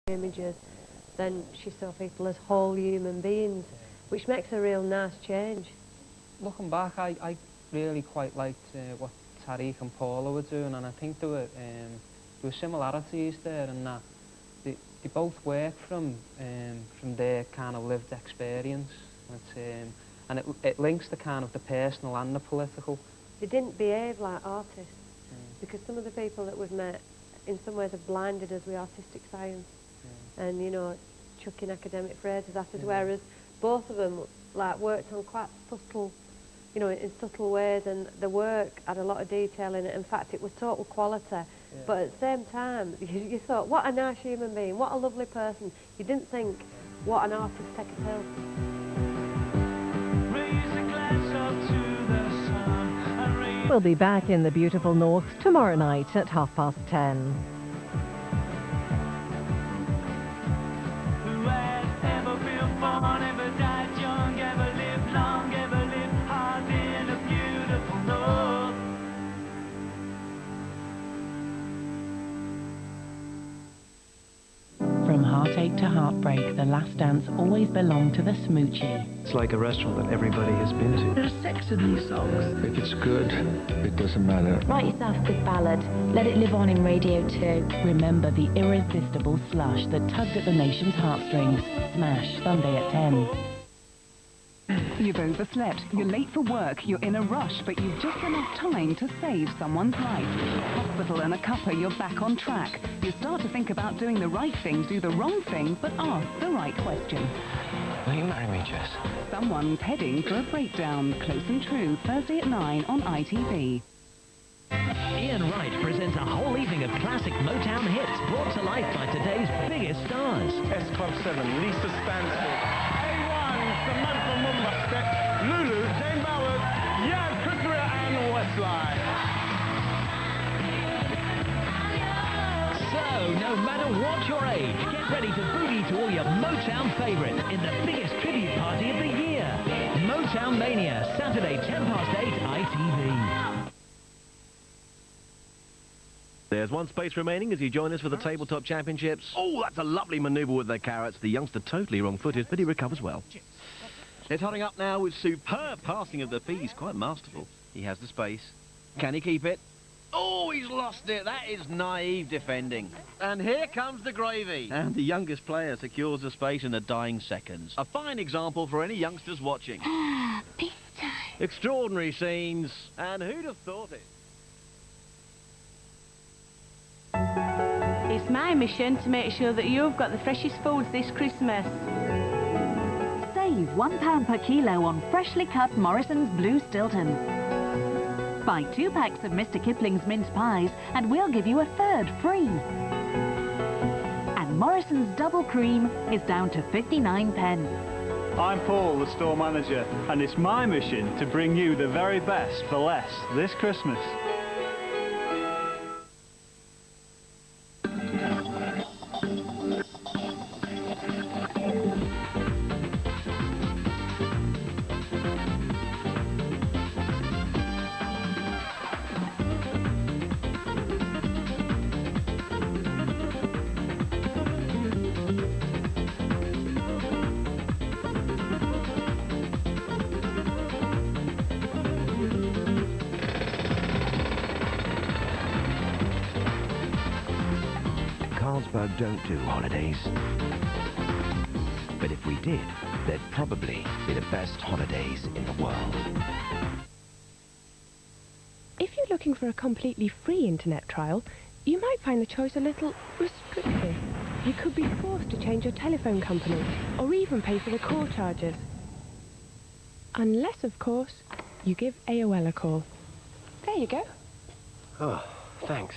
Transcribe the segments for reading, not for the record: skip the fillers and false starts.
images, then she saw people as whole human beings, which makes a real nice change. Looking back, I really quite liked what Tariq and Paula were doing, and I think there were similarities there, and that they both work from their kind of lived experience, and it links the kind of the personal and the political. They didn't behave like artists, because some of the people that we've met in some ways have blinded us with artistic science, and, you know, chucking academic phrases at us, whereas both of them like worked on quite subtle, you know, in subtle ways, and the work had a lot of detail in it. In fact, it was total quality, but at the same time, you thought, what a nice human being, what a lovely person. You didn't think, what an artist, take a pill. We'll be back in the beautiful north tomorrow night at 10:30. From heartache to heartbreak, the last dance always belonged to the smoochie. It's like a restaurant that everybody has been to. There's sex in these songs. If it's good, it doesn't matter. Write yourself a good ballad. Let it live on in radio too. Remember the irresistible slush that tugged at the nation's heartstrings. Smash, Sunday at 10. You've overslept, you're late for work, you're in a rush, but you've just enough time to save someone's life. Hospital and a cuppa, you're back on track. You start to think about doing the right thing, do the wrong thing, but ask the right question. Will you marry me, Jess? Someone's heading for a breakdown. Close and True, Thursday at 9 on ITV. Ian Wright presents a whole evening of classic Motown hits brought to life by today's biggest stars. S Club 7, Lisa Stansfield. Samantha Mumba, Lulu, Jane Bowers, Yaz Kukria and Westlife. So, no matter what your age, get ready to boogie to all your Motown favourites in the biggest tribute party of the year. Motown Mania, Saturday 8:10 ITV. There's one space remaining as you join us for the Tabletop Championships. Oh, that's a lovely manoeuvre with the carrots. The youngster totally wrong-footed, but he recovers well. It's hurrying up now with superb passing of the peas. Quite masterful. He has the space. Can he keep it? Oh, he's lost it. That is naive defending. And here comes the gravy. And the youngest player secures the space in the dying seconds. A fine example for any youngsters watching. Pizza time. Extraordinary scenes. And who'd have thought it? It's my mission to make sure that you've got the freshest foods this Christmas. Save £1 per kilo on freshly cut Morrison's Blue Stilton. Buy 2 packs of Mr. Kipling's mince pies and we'll give you a third free. And Morrison's Double Cream is down to 59p. I'm Paul, the store manager, and it's my mission to bring you the very best for less this Christmas. Carlsberg don't do holidays. But if we did, they'd probably be the best holidays in the world. If you're looking for a completely free internet trial, you might find the choice a little restrictive. You could be forced to change your telephone company, or even pay for the call charges. Unless, of course, you give AOL a call. There you go. Oh, thanks.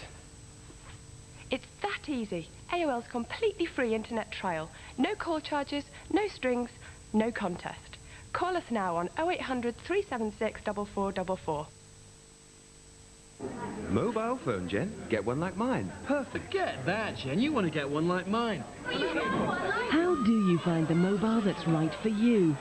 It's that easy. AOL's completely free internet trial. No call charges, no strings, no contest. Call us now on 0800 376 4444. Mobile phone, Jen. Get one like mine. Perfect. Forget that, Jen. You want to get one like mine. How do you find the mobile that's right for you?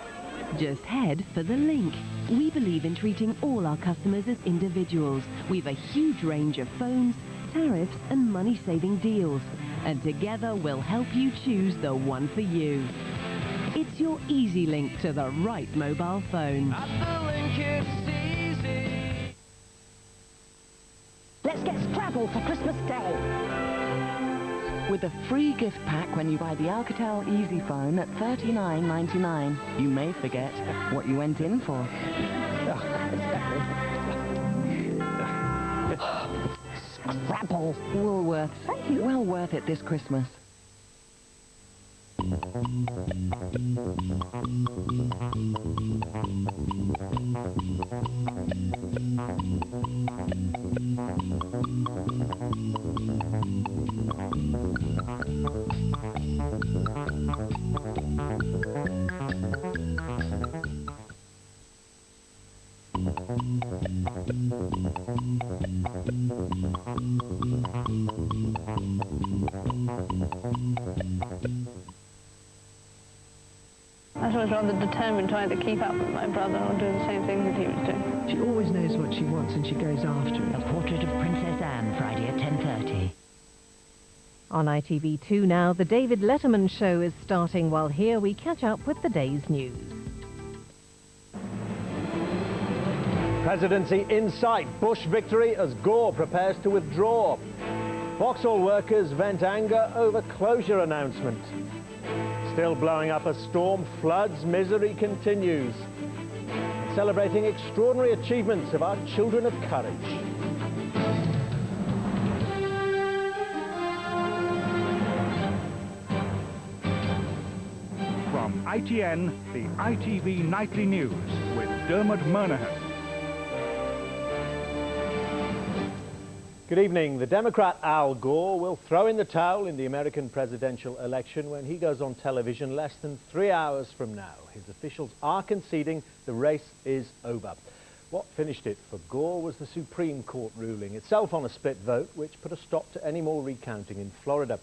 Just head for the link. We believe in treating all our customers as individuals. We've a huge range of phones, tariffs and money-saving deals. and together we'll help you choose the one for you. It's your easy link to the right mobile phone. At the link, it's easy. Let's get Scrabble for Christmas Day. With a free gift pack when you buy the Alcatel Easy Phone at $39.99. You may forget what you went in for. Scrabble. Woolworths. Thank you. Well worth it this Christmas. I was rather determined to either keep up with my brother or do the same things that he was doing. She always knows what she wants and she goes after it. A Portrait of Princess Anne, Friday at 10:30. On ITV2 now, the David Letterman show is starting, while here we catch up with the day's news. Presidency in sight. Bush victory as Gore prepares to withdraw. Vauxhall workers vent anger over closure announcement. Still blowing up a storm, floods, misery continues. Celebrating extraordinary achievements of our children of courage. From ITN, the ITV Nightly News with Dermot Monahan. Good evening. The Democrat Al Gore will throw in the towel in the American presidential election when he goes on television less than 3 hours from now. His officials are conceding the race is over. What finished it for Gore was the Supreme Court ruling, itself on a split vote, which put a stop to any more recounting in Florida.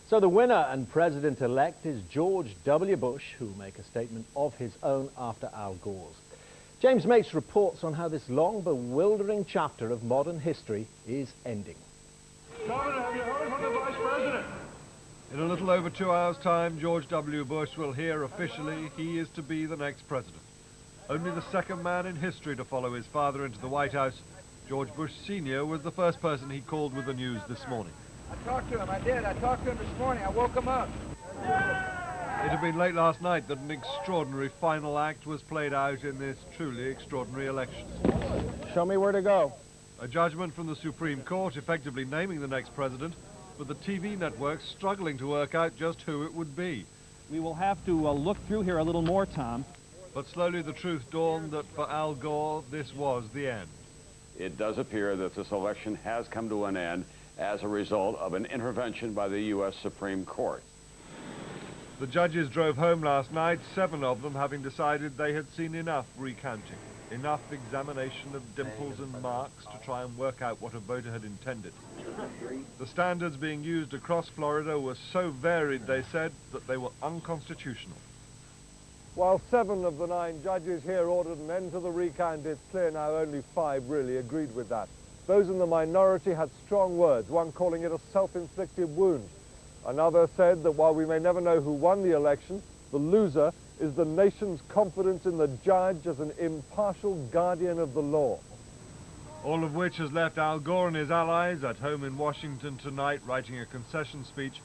So the winner and president-elect is George W. Bush, who will make a statement of his own after Al Gore's. James Mates reports on how this long, bewildering chapter of modern history is ending. Governor, have you heard from the Vice President? In a little over 2 hours' time, George W. Bush will hear officially he is to be the next president. Only the second man in history to follow his father into the White House, George Bush Sr. was the first person he called with the news this morning. I talked to him, I did. I talked to him this morning. I woke him up. It had been late last night that an extraordinary final act was played out in this truly extraordinary election. Show me where to go. A judgment from the Supreme Court effectively naming the next president, but the TV networks struggling to work out just who it would be. We will have to look through here a little more, Tom. But slowly the truth dawned that for Al Gore, this was the end. It does appear that this election has come to an end as a result of an intervention by the U.S. Supreme Court. The judges drove home last night, 7 of them having decided they had seen enough recounting, enough examination of dimples and marks to try and work out what a voter had intended. The standards being used across Florida were so varied, they said, that they were unconstitutional. While 7 of the 9 judges here ordered an end to the recount, it's clear now only 5 really agreed with that. Those in the minority had strong words, one calling it a self-inflicted wound. Another said that while we may never know who won the election, the loser is the nation's confidence in the judge as an impartial guardian of the law. All of which has left Al Gore and his allies at home in Washington tonight writing a concession speech,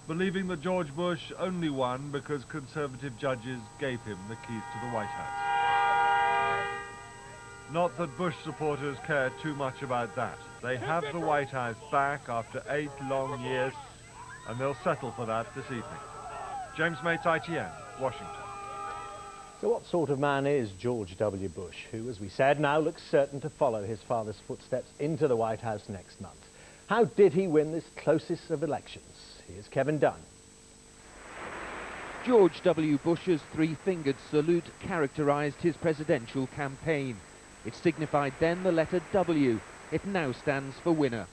believing that George Bush only won because conservative judges gave him the keys to the White House. Not that Bush supporters care too much about that. They have the White House back after 8 long years, and they'll settle for that this evening. James Mates, ITN, Washington. So what sort of man is George W. Bush, who, as we said, now looks certain to follow his father's footsteps into the White House next month? How did he win this closest of elections? Here's Kevin Dunn. George W. Bush's three-fingered salute characterised his presidential campaign. It signified then the letter W. It now stands for winner.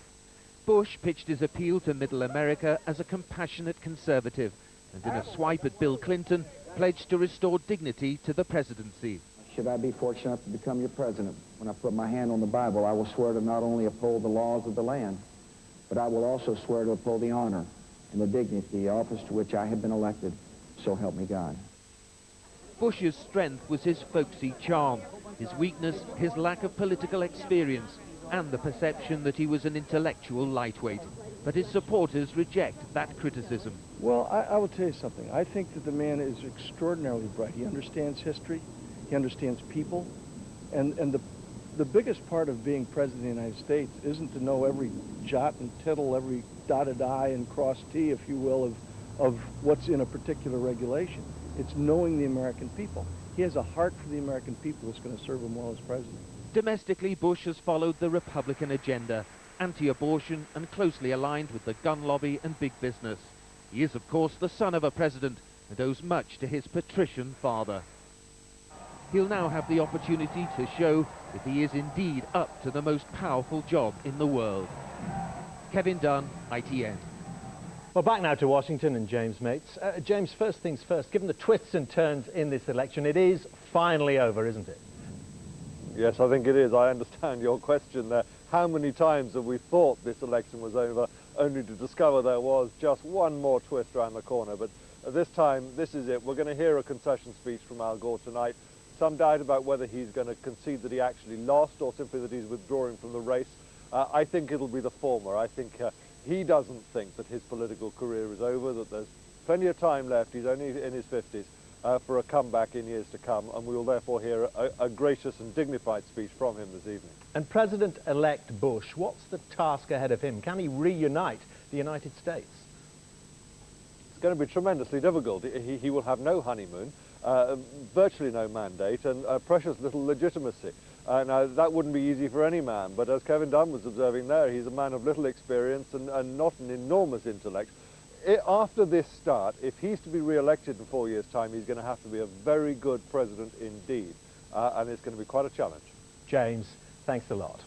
Bush pitched his appeal to middle America as a compassionate conservative, and in a swipe at Bill Clinton, pledged to restore dignity to the presidency. Should I be fortunate enough to become your president, when I put my hand on the Bible, I will swear to not only uphold the laws of the land, but I will also swear to uphold the honor and the dignity, the office to which I have been elected, so help me God. Bush's strength was his folksy charm, his weakness, his lack of political experience, and the perception that he was an intellectual lightweight. But his supporters reject that criticism. Well, I will tell you something. I think that the man is extraordinarily bright. He understands history, he understands people, and the biggest part of being President of the United States isn't to know every jot and tittle, every dotted I and crossed T, if you will, of what's in a particular regulation. It's knowing the American people. He has a heart for the American people that's going to serve him well as president. Domestically, Bush has followed the Republican agenda, anti-abortion and closely aligned with the gun lobby and big business. He is, of course, the son of a president and owes much to his patrician father. He'll now have the opportunity to show if he is indeed up to the most powerful job in the world. Kevin Dunn, ITN. Well, back now to Washington and James Mates. James, first things first, given the twists and turns in this election, it is finally over, isn't it? Yes, I think it is. I understand your question there. How many times have we thought this election was over, only to discover there was just one more twist around the corner? But this time, this is it. We're going to hear a concession speech from Al Gore tonight. Some doubt about whether he's going to concede that he actually lost or simply that he's withdrawing from the race. I think it'll be the former. I think he doesn't think that his political career is over, that there's plenty of time left. He's only in his 50s for a comeback in years to come, and we will therefore hear a gracious and dignified speech from him this evening. And President-elect Bush, what's the task ahead of him? Can he reunite the United States? It's going to be tremendously difficult. He will have no honeymoon, virtually no mandate, and precious little legitimacy. Now, that wouldn't be easy for any man, but as Kevin Dunn was observing there, he's a man of little experience and not an enormous intellect. After this start, if he's to be re-elected in 4 years' time, he's going to have to be a very good president indeed, and it's going to be quite a challenge. James, thanks a lot.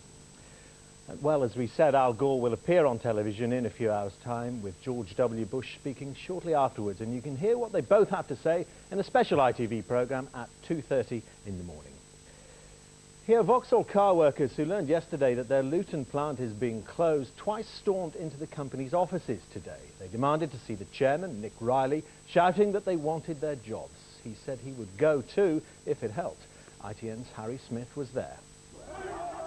Well, as we said, Al Gore will appear on television in a few hours' time with George W. Bush speaking shortly afterwards, and you can hear what they both have to say in a special ITV programme at 2:30 in the morning. Here, Vauxhall car workers who learned yesterday that their Luton plant is being closed twice stormed into the company's offices today. They demanded to see the chairman, Nick Riley, shouting that they wanted their jobs. He said he would go too if it helped. ITN's Harry Smith was there.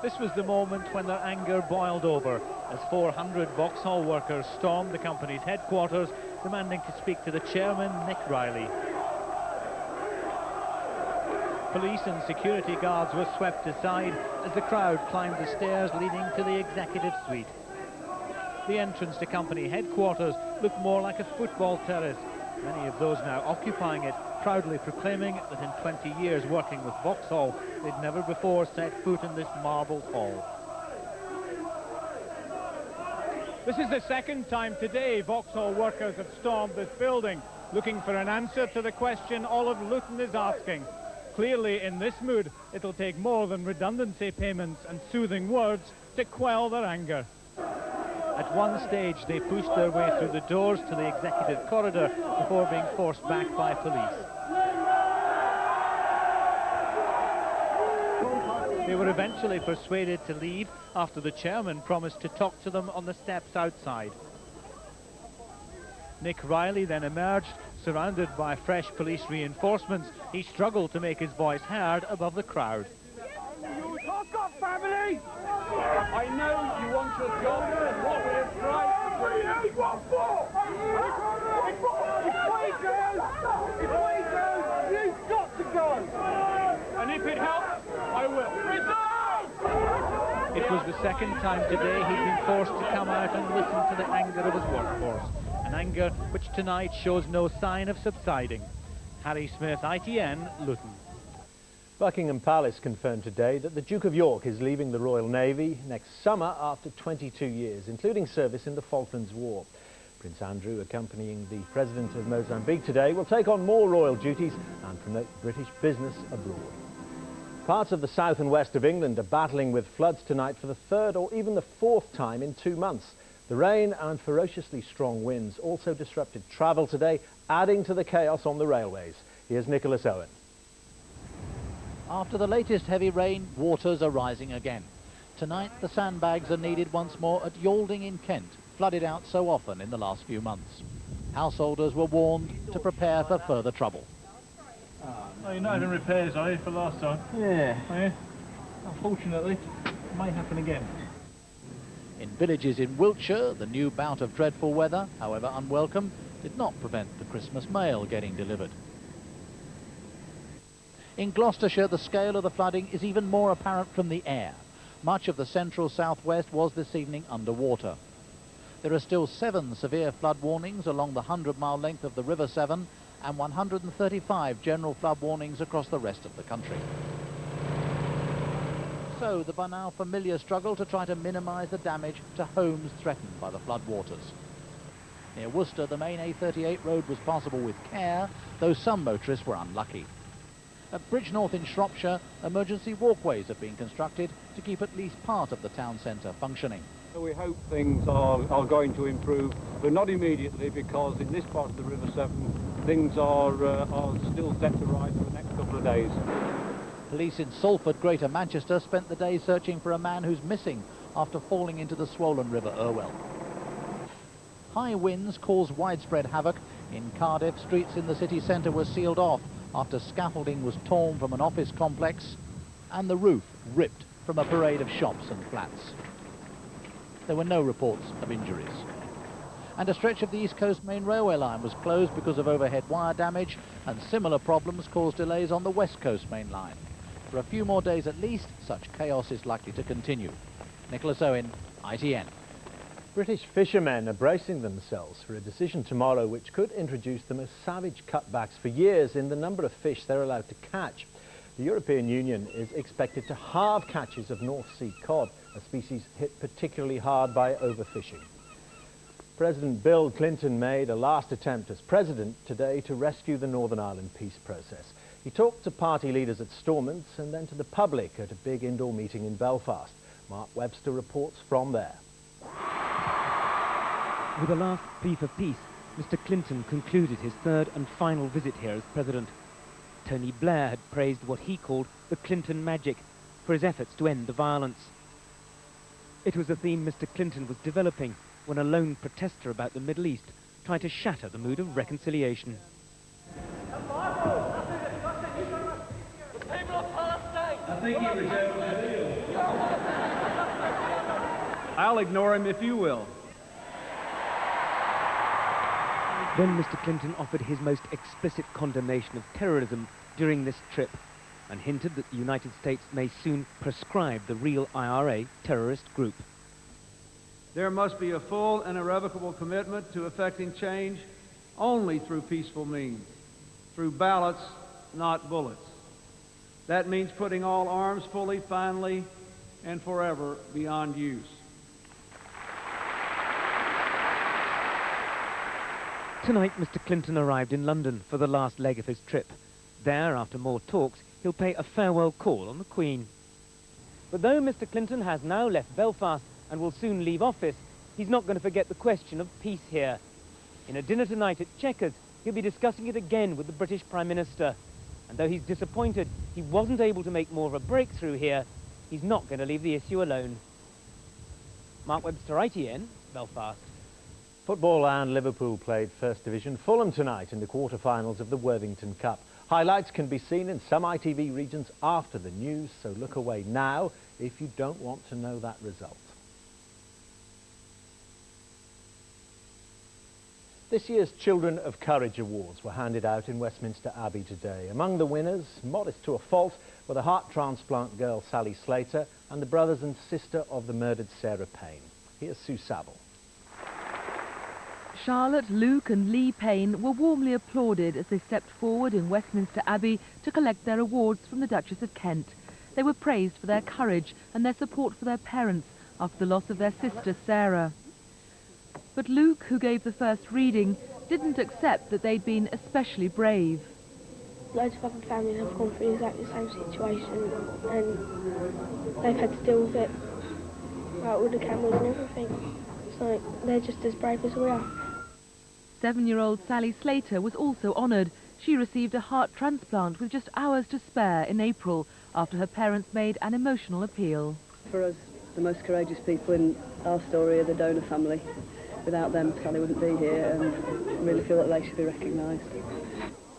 This was the moment when their anger boiled over as 400 Vauxhall workers stormed the company's headquarters, demanding to speak to the chairman, Nick Riley. Police and security guards were swept aside as the crowd climbed the stairs leading to the executive suite. The entrance to company headquarters looked more like a football terrace, many of those now occupying it proudly proclaiming that in 20 years working with Vauxhall, they'd never before set foot in this marble hall. This is the second time today Vauxhall workers have stormed this building, looking for an answer to the question all of Luton is asking. Clearly, in this mood, it'll take more than redundancy payments and soothing words to quell their anger. At one stage, they pushed their way through the doors to the executive corridor before being forced back by police. They were eventually persuaded to leave after the chairman promised to talk to them on the steps outside. Nick Riley then emerged, surrounded by fresh police reinforcements. He struggled to make his voice heard above the crowd. I've got family! I know you want your job and what we're trying to do. What for? If we go, you've got to go! And if it helps, I will. Resign! It was the second time today he'd been forced to come out and listen to the anger of his workforce. An anger which tonight shows no sign of subsiding. Harry Smith, ITN, Luton. Buckingham Palace confirmed today that the Duke of York is leaving the Royal Navy next summer after 22 years, including service in the Falklands War. Prince Andrew, accompanying the President of Mozambique today, will take on more royal duties and promote British business abroad. Parts of the south and west of England are battling with floods tonight for the third or even the fourth time in 2 months. The rain and ferociously strong winds also disrupted travel today, adding to the chaos on the railways. Here's Nicholas Owen. After the latest heavy rain, waters are rising again. Tonight, the sandbags are needed once more at Yalding in Kent, flooded out so often in the last few months. Householders were warned to prepare for further trouble. Oh, you're not having repairs, are you, for last time? Yeah. Are you? Unfortunately, it may happen again. In villages in Wiltshire, the new bout of dreadful weather, however unwelcome, did not prevent the Christmas mail getting delivered. In Gloucestershire, the scale of the flooding is even more apparent from the air. Much of the central southwest was this evening underwater. There are still 7 severe flood warnings along the 100-mile length of the River Severn and 135 general flood warnings across the rest of the country. So the by now familiar struggle to try to minimise the damage to homes threatened by the flood waters. Near Worcester, the main A38 road was passable with care, though some motorists were unlucky. At Bridgnorth in Shropshire, emergency walkways have been constructed to keep at least part of the town centre functioning. We hope things are going to improve, but not immediately, because in this part of the River Severn, things are still set to rise for the next couple of days. Police in Salford, Greater Manchester, spent the day searching for a man who's missing after falling into the swollen River Irwell. High winds caused widespread havoc. In Cardiff, streets in the city centre were sealed off after scaffolding was torn from an office complex and the roof ripped from a parade of shops and flats. There were no reports of injuries. And a stretch of the East Coast Main Railway line was closed because of overhead wire damage, and similar problems caused delays on the West Coast Main Line. For a few more days at least, such chaos is likely to continue. Nicholas Owen, ITN. British fishermen are bracing themselves for a decision tomorrow which could introduce them as savage cutbacks for years in the number of fish they're allowed to catch. The European Union is expected to halve catches of North Sea cod, a species hit particularly hard by overfishing. President Bill Clinton made a last attempt as president today to rescue the Northern Ireland peace process. He talked to party leaders at Stormont and then to the public at a big indoor meeting in Belfast. Mark Webster reports from there. With a last plea for peace, Mr. Clinton concluded his third and final visit here as president. Tony Blair had praised what he called the Clinton magic for his efforts to end the violence. It was a theme Mr. Clinton was developing when a lone protester about the Middle East tried to shatter the mood of reconciliation. I think he rejected the deal. I'll ignore him if you will. Then Mr. Clinton offered his most explicit condemnation of terrorism during this trip and hinted that the United States may soon proscribe the real IRA terrorist group. There must be a full and irrevocable commitment to effecting change only through peaceful means, through ballots, not bullets. That means putting all arms fully, finally, and forever beyond use. Tonight, Mr. Clinton arrived in London for the last leg of his trip. There, after more talks, he'll pay a farewell call on the Queen. But though Mr. Clinton has now left Belfast and will soon leave office, he's not going to forget the question of peace here. In a dinner tonight at Chequers, he'll be discussing it again with the British Prime Minister. And though he's disappointed he wasn't able to make more of a breakthrough here, he's not going to leave the issue alone. Mark Webster, ITN, Belfast. Football and Liverpool played First Division Fulham tonight in the quarter-finals of the Worthington Cup. Highlights can be seen in some ITV regions after the news, so look away now if you don't want to know that result. This year's Children of Courage Awards were handed out in Westminster Abbey today. Among the winners, modest to a fault, were the heart transplant girl Sally Slater and the brothers and sister of the murdered Sarah Payne. Here's Sue Saville. Charlotte, Luke and Lee Payne were warmly applauded as they stepped forward in Westminster Abbey to collect their awards from the Duchess of Kent. They were praised for their courage and their support for their parents after the loss of their sister Sarah. But Luke, who gave the first reading, didn't accept that they'd been especially brave. Loads of other families have gone through exactly the same situation and they've had to deal with it, like with the cameras and everything. So they're just as brave as we are. 7-year-old Sally Slater was also honoured. She received a heart transplant with just hours to spare in April after her parents made an emotional appeal. For us, the most courageous people in our story are the donor family. without them, Sally wouldn't be here, and I really feel that they should be recognised.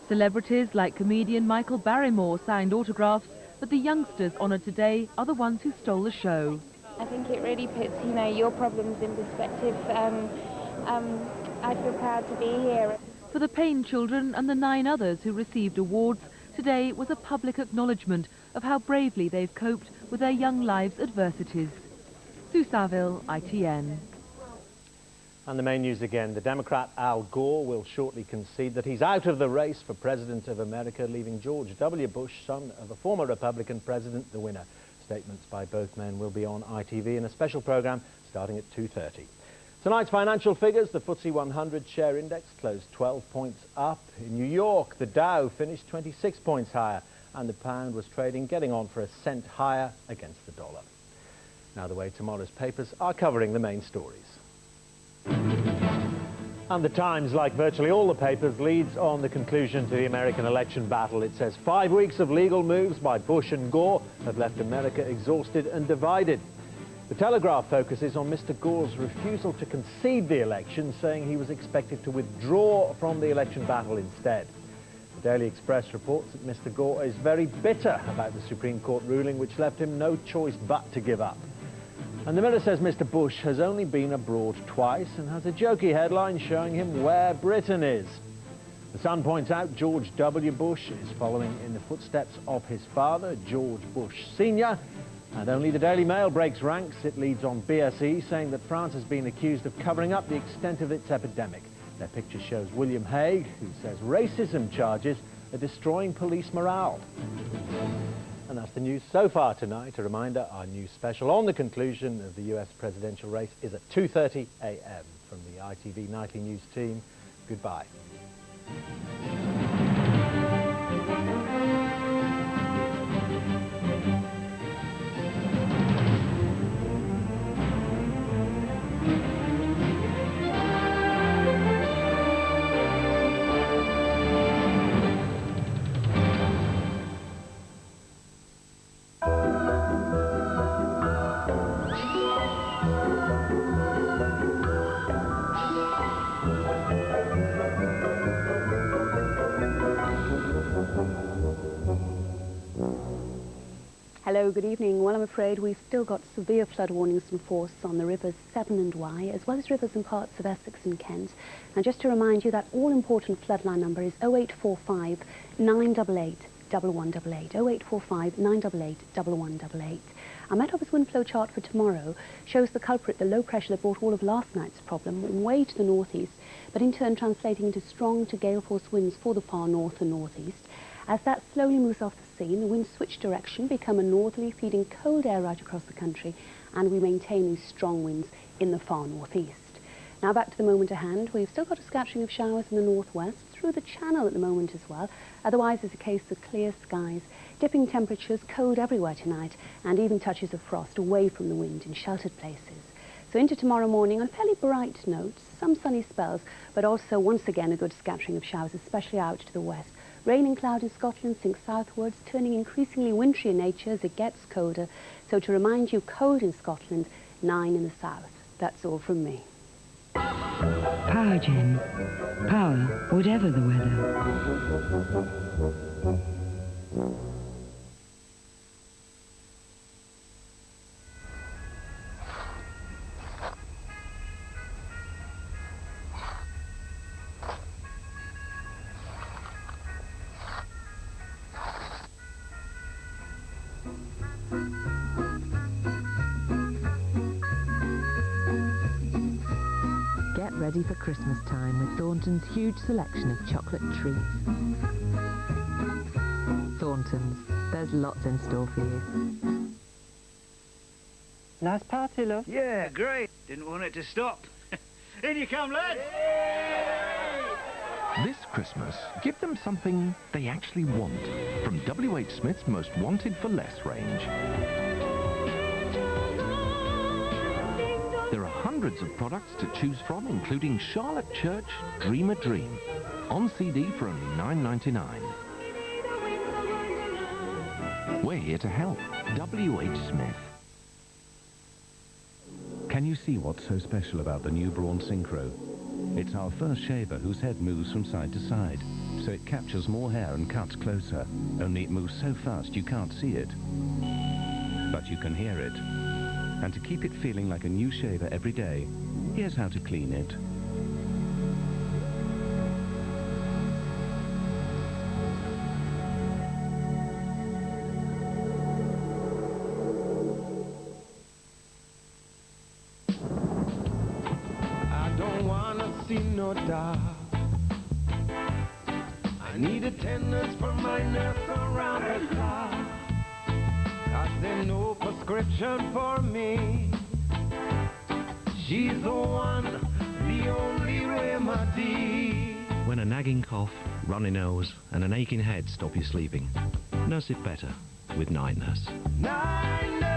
Celebrities like comedian Michael Barrymore signed autographs, but the youngsters honoured today are the ones who stole the show. I think it really puts, you know, your problems in perspective. I feel proud to be here. For the Payne children and the 9 others who received awards, today was a public acknowledgement of how bravely they've coped with their young lives' adversities. Sue Saville, ITN. And the main news again. The Democrat Al Gore will shortly concede that he's out of the race for President of America, leaving George W. Bush, son of a former Republican president, the winner. Statements by both men will be on ITV in a special programme starting at 2:30. Tonight's financial figures: the FTSE 100 share index closed 12 points up. In New York, the Dow finished 26 points higher, and the pound was trading getting on for a cent higher against the dollar. Now the way tomorrow's papers are covering the main stories. And the Times, like virtually all the papers, leads on the conclusion to the American election battle. It says 5 weeks of legal moves by Bush and Gore have left America exhausted and divided. The Telegraph focuses on Mr. Gore's refusal to concede the election, saying he was expected to withdraw from the election battle instead. The Daily Express reports that Mr. Gore is very bitter about the Supreme Court ruling, which left him no choice but to give up. And the Mirror says Mr. Bush has only been abroad twice and has a jokey headline showing him where Britain is. The Sun points out George W. Bush is following in the footsteps of his father, George Bush Sr., and only the Daily Mail breaks ranks. It leads on BSE, saying that France has been accused of covering up the extent of its epidemic. Their picture shows William Hague, who says racism charges are destroying police morale. And that's the news so far tonight. A reminder, our news special on the conclusion of the US presidential race is at 2:30 a.m. From the ITV Nightly News team, goodbye. Hello, good evening. Well, I'm afraid we've still got severe flood warnings in force on the rivers Severn and Wye, as well as rivers in parts of Essex and Kent. And just to remind you, that all-important floodline number is 0845 988 1188, 0845 988 1188. Our Met Office wind flow chart for tomorrow shows the culprit, the low pressure that brought all of last night's problem, way to the northeast, but in turn translating into strong to gale force winds for the far north and northeast. As that slowly moves off the scene, the winds switch direction, become a northerly, feeding cold air right across the country, and we maintain these strong winds in the far northeast. Now back to the moment at hand. We've still got a scattering of showers in the northwest, through the Channel at the moment as well. Otherwise, it's a case of clear skies, dipping temperatures, cold everywhere tonight, and even touches of frost away from the wind in sheltered places. So into tomorrow morning on fairly bright notes, some sunny spells, but also once again a good scattering of showers, especially out to the west. Rain and cloud in Scotland sinks southwards, turning increasingly wintry in nature as it gets colder. So to remind you, cold in Scotland, 9 in the south. That's all from me. Power Gen. Power, whatever the weather. Get ready for Christmas time with Thornton's huge selection of chocolate treats. Thornton's, there's lots in store for you. Nice party, love. Yeah, great. Didn't want it to stop. In you come, lads! This Christmas, give them something they actually want from W.H. Smith's Most Wanted for Less range. There are hundreds of products to choose from, including Charlotte Church Dream a Dream, on CD for only $9.99. We're here to help. W.H. Smith. Can you see what's so special about the new Brawn Synchro? It's our first shaver whose head moves from side to side, so it captures more hair and cuts closer, only it moves so fast you can't see it. But you can hear it. And to keep it feeling like a new shaver every day, here's how to clean it. No dark. I need attendance from my nurse around the clock, 'cause there's no prescription for me. She's the one, the only remedy. When a nagging cough, runny nose and an aching head stop you sleeping, nurse it better with Night Nurse. Night Nurse.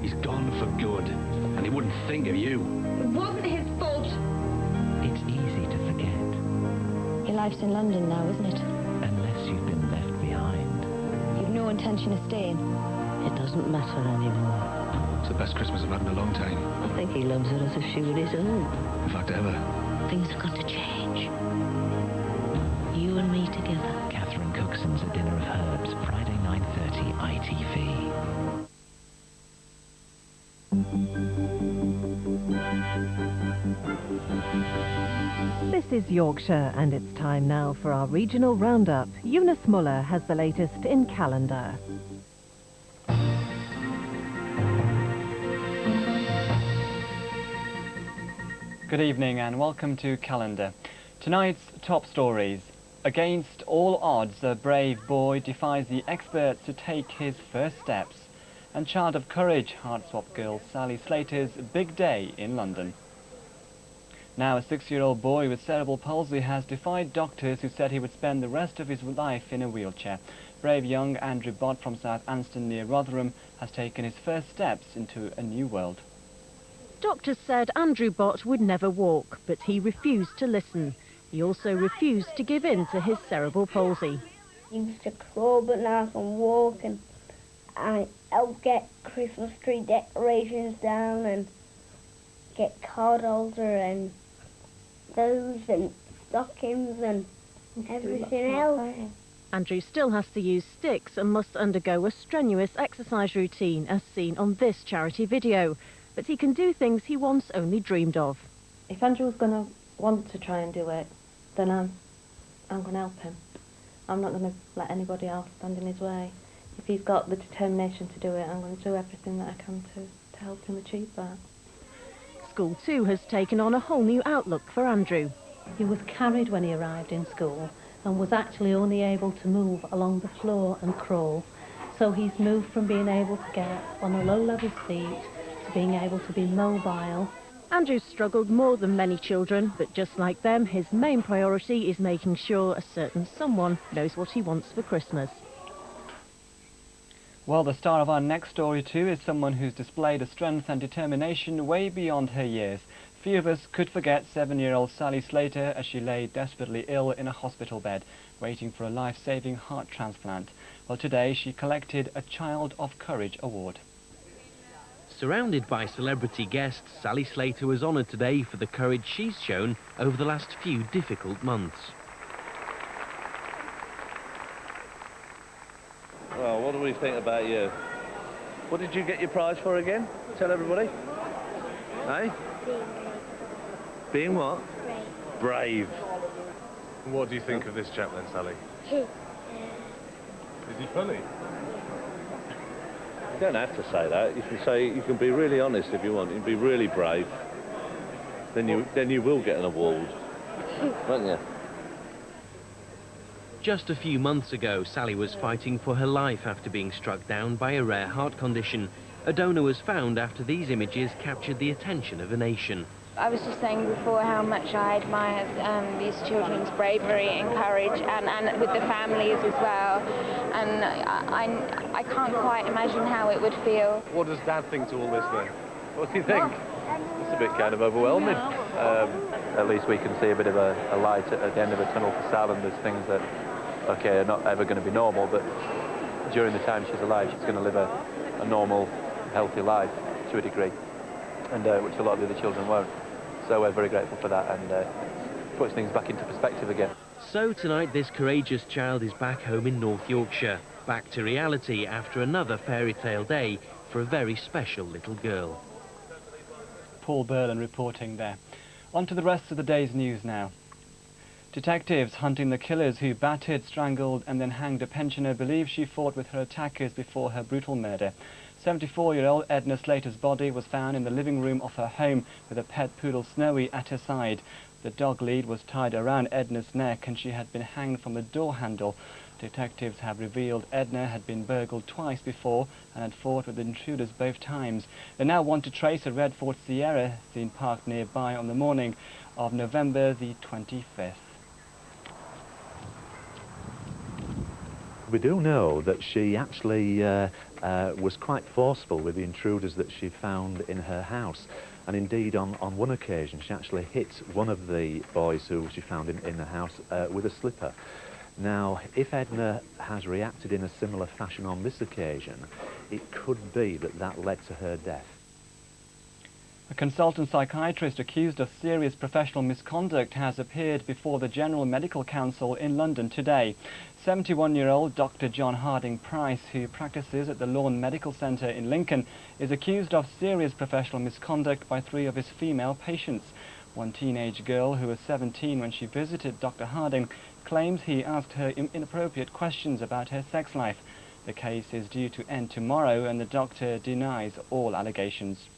He's gone for good, and he wouldn't think of you. It wasn't his fault. It's easy to forget. Your life's in London now, isn't it? Unless you've been left behind. You've no intention of staying. It doesn't matter anymore. It's the best Christmas I've had in a long time. I think he loves her as if she were his own. In fact, ever. Things are going to change. You and me together. Catherine Cookson's A Dinner of Herbs, Friday 9:30 ITV. This is Yorkshire, and it's time now for our regional roundup. Eunice Muller has the latest in calendar. Good evening and welcome to Calendar. Tonight's top stories. Against all odds, a brave boy defies the experts to take his first steps. And Child of Courage, heart-swap girl Sally Slater's big day in London. Now a 6-year-old boy with cerebral palsy has defied doctors who said he would spend the rest of his life in a wheelchair. Brave young Andrew Bott from South Anston near Rotherham has taken his first steps into a new world. Doctors said Andrew Bott would never walk, but he refused to listen. He also refused to give in to his cerebral palsy. I used to crawl, but now I can walk, and I'll get Christmas tree decorations down and get card holder and those and stockings and everything else. Andrew still has to use sticks and must undergo a strenuous exercise routine as seen on this charity video. But he can do things he once only dreamed of. If Andrew's going to want to try and do it, then I'm going to help him. I'm not going to let anybody else stand in his way. If he's got the determination to do it, I'm going to do everything that I can to help him achieve that. School too has taken on a whole new outlook for Andrew. He was carried when he arrived in school and was actually only able to move along the floor and crawl. So he's moved from being able to get on a low-level seat to being able to be mobile. Andrew's struggled more than many children, but just like them, his main priority is making sure a certain someone knows what he wants for Christmas. Well, the star of our next story too is someone who's displayed a strength and determination way beyond her years. Few of us could forget 7-year-old Sally Slater as she lay desperately ill in a hospital bed, waiting for a life-saving heart transplant. Well, today she collected a Child of Courage award. Surrounded by celebrity guests, Sally Slater was honoured today for the courage she's shown over the last few difficult months. Well, what do we think about you? What did you get your prize for again? Tell everybody. Eh? Being what? Brave. What do you think of this chap then, Sally? Is he funny? You don't have to say that. You can say, you can be really honest if you want. You can be really brave. Then you will get an award, won't you? Just a few months ago, Sally was fighting for her life after being struck down by a rare heart condition. A donor was found after these images captured the attention of a nation. I was just saying before how much I admire these children's bravery and courage, and with the families as well. And I can't quite imagine how it would feel. What does Dad think to all this then? What do you think? It's a bit kind of overwhelming. At least we can see a bit of a light at the end of a tunnel for Sal, and there's things that, okay, are not ever going to be normal, but during the time she's alive, she's going to live a normal, healthy life to a degree, and which a lot of the other children won't. So we're very grateful for that, and puts things back into perspective again. So tonight this courageous child is back home in North Yorkshire, back to reality after another fairy tale day for a very special little girl. Paul Berlin reporting there. On to the rest of the day's news now. Detectives hunting the killers who battered, strangled and then hanged a pensioner believe she fought with her attackers before her brutal murder. 74-year-old Edna Slater's body was found in the living room of her home with a pet poodle Snowy at her side. The dog lead was tied around Edna's neck and she had been hanged from a door handle. Detectives have revealed Edna had been burgled twice before and had fought with intruders both times. They now want to trace a red Ford Sierra seen parked nearby on the morning of November the 25th. We do know that she actually was quite forceful with the intruders that she found in her house. And indeed, on one occasion, she actually hit one of the boys who she found in the house with a slipper. Now, if Edna has reacted in a similar fashion on this occasion, it could be that that led to her death. A consultant psychiatrist accused of serious professional misconduct has appeared before the General Medical Council in London today. 71-year-old Dr. John Harding Price, who practices at the Lawn Medical Centre in Lincoln, is accused of serious professional misconduct by 3 of his female patients. One teenage girl, who was 17 when she visited Dr. Harding, claims he asked her inappropriate questions about her sex life. The case is due to end tomorrow and the doctor denies all allegations.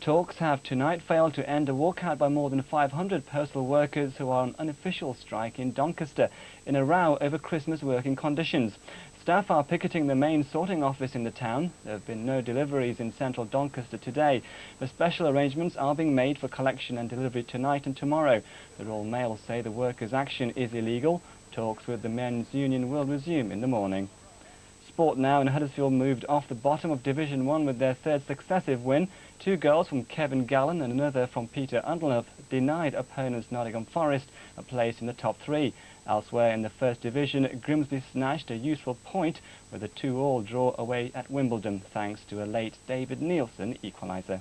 Talks have tonight failed to end a walkout by more than 500 postal workers who are on unofficial strike in Doncaster in a row over Christmas working conditions. Staff are picketing the main sorting office in the town. There have been no deliveries in central Doncaster today, but special arrangements are being made for collection and delivery tonight and tomorrow. The Royal Mail say the workers' action is illegal. Talks with the men's union will resume in the morning. Sport now, and Huddersfield moved off the bottom of Division 1 with their 3rd successive win. 2 goals from Kevin Gallen and another from Peter Underlove denied opponents Nottingham Forest a place in the top 3. Elsewhere in the 1st Division, Grimsby snatched a useful point with a 2-2 draw away at Wimbledon, thanks to a late David Nielsen equaliser.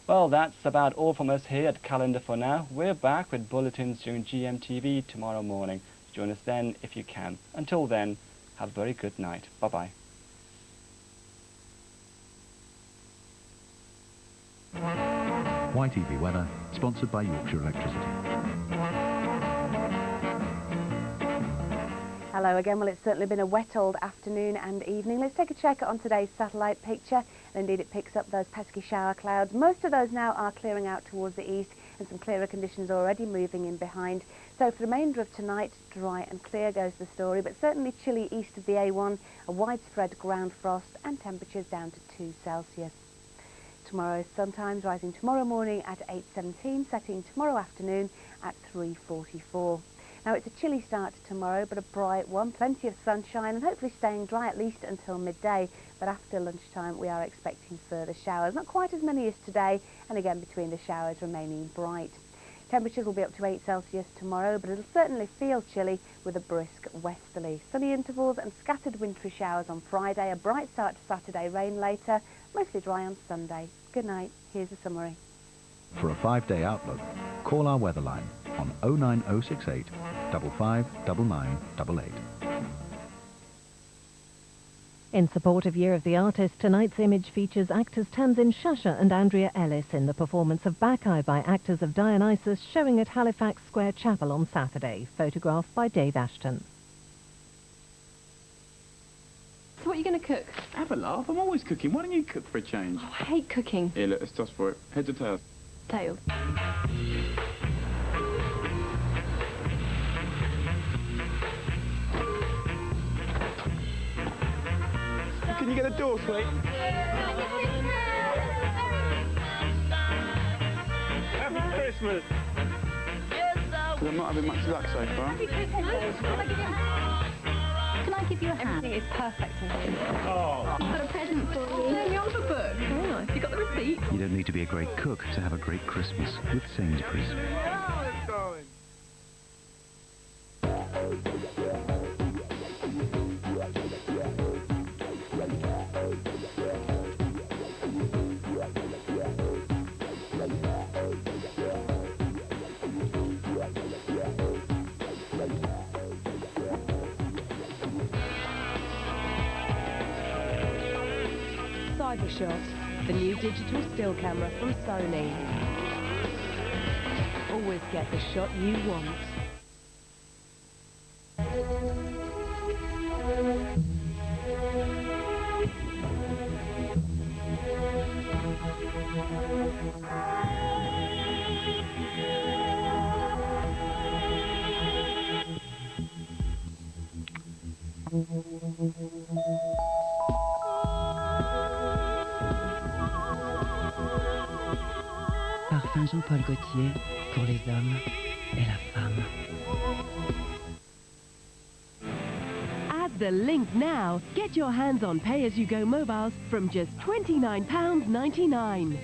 Well, that's about all from us here at Calendar for now. We're back with bulletins during GMTV tomorrow morning. Join us then if you can. Until then, have a very good night. Bye-bye. ITV Weather, sponsored by Yorkshire Electricity. Hello again. Well, it's certainly been a wet old afternoon and evening. Let's take a check on today's satellite picture. And indeed, it picks up those pesky shower clouds. Most of those now are clearing out towards the east, and some clearer conditions already moving in behind. So for the remainder of tonight, dry and clear goes the story, but certainly chilly east of the A1, a widespread ground frost and temperatures down to 2 Celsius. Tomorrow, sometimes rising tomorrow morning at 8:17, setting tomorrow afternoon at 3:44. Now, it's a chilly start to tomorrow, but a bright one, plenty of sunshine and hopefully staying dry at least until midday. But after lunchtime, we are expecting further showers, not quite as many as today, and again between the showers remaining bright. Temperatures will be up to 8 Celsius tomorrow, but it'll certainly feel chilly with a brisk westerly. Sunny intervals and scattered wintry showers on Friday, a bright start to Saturday, rain later, mostly dry on Sunday. Good night. Here's a summary. For a 5-day outlook, call our weather line on 09068 559988. In support of Year of the Artist, tonight's image features actors Tamsin Shasha and Andrea Ellis in the performance of Bacchae by actors of Dionysus, showing at Halifax Square Chapel on Saturday, photographed by Dave Ashton. So what are you going to cook? Have a laugh. I'm always cooking. Why don't you cook for a change? Oh, I hate cooking. Here, look, let's toss for it. Heads or tails? Tails. Can you get a door, sweet? Happy Christmas! Because I'm not having much luck so far. Happy Christmas. Can I give you a hand? Everything is perfect in here. Oh. I've got a present for you. Turn me on the book. Very nice. You got the receipt? You don't need to be a great cook to have a great Christmas with Sainsbury's. Cybershot, the new digital still camera from Sony. Always get the shot you want. Parfum Jean-Paul Gaultier pour les hommes et la femme. Add the link now. Get your hands on pay-as-you-go mobiles from just £29.99.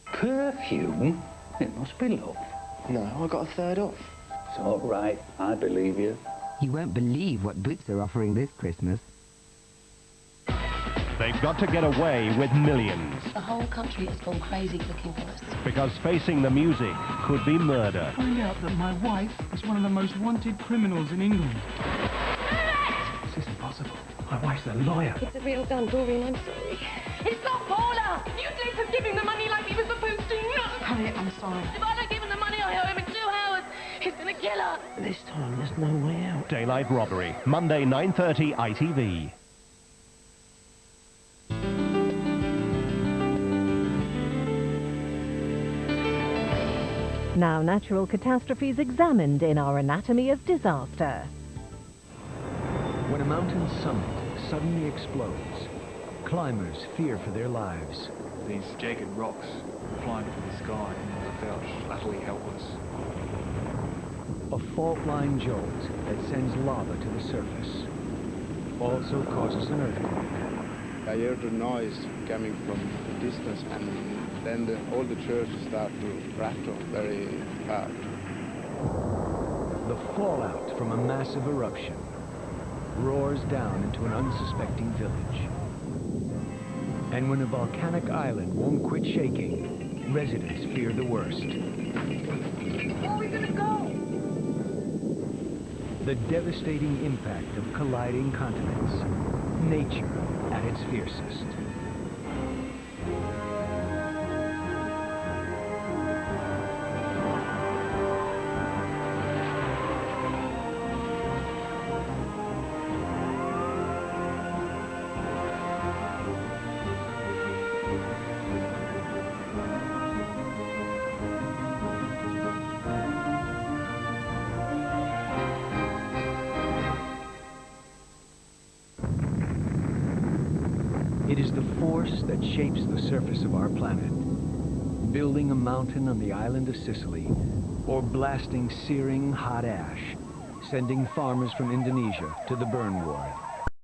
Perfume? It must be love. No, I got a third off. It's all right. I believe you. You won't believe what Boots are offering this Christmas. They've got to get away with millions. The whole country has gone crazy looking for us. Because facing the music could be murder. Find out that my wife is one of the most wanted criminals in England. This isn't possible. My wife's a lawyer. It's a real gun, Doreen, I'm sorry. It's not Paula! You think of giving the money like he was supposed to, no! Honey, I'm sorry. If I don't give him the money I owe him in 2 hours, he's gonna kill her! This time, there's no way out. Daylight Robbery, Monday 9:30 ITV. Now natural catastrophes examined in our Anatomy of Disaster. When a mountain summit suddenly explodes, climbers fear for their lives. These jagged rocks flying through the sky and I felt utterly helpless. A fault line jolt that sends lava to the surface also causes an earthquake. I heard a noise coming from the distance, and then all the churches start to rattle very hard. The fallout from a massive eruption roars down into an unsuspecting village. And when a volcanic island won't quit shaking, residents fear the worst. Where are we gonna go? The devastating impact of colliding continents. Nature at its fiercest. It is the force that shapes the surface of our planet, building a mountain on the island of Sicily, or blasting searing hot ash, sending farmers from Indonesia to the burn ward.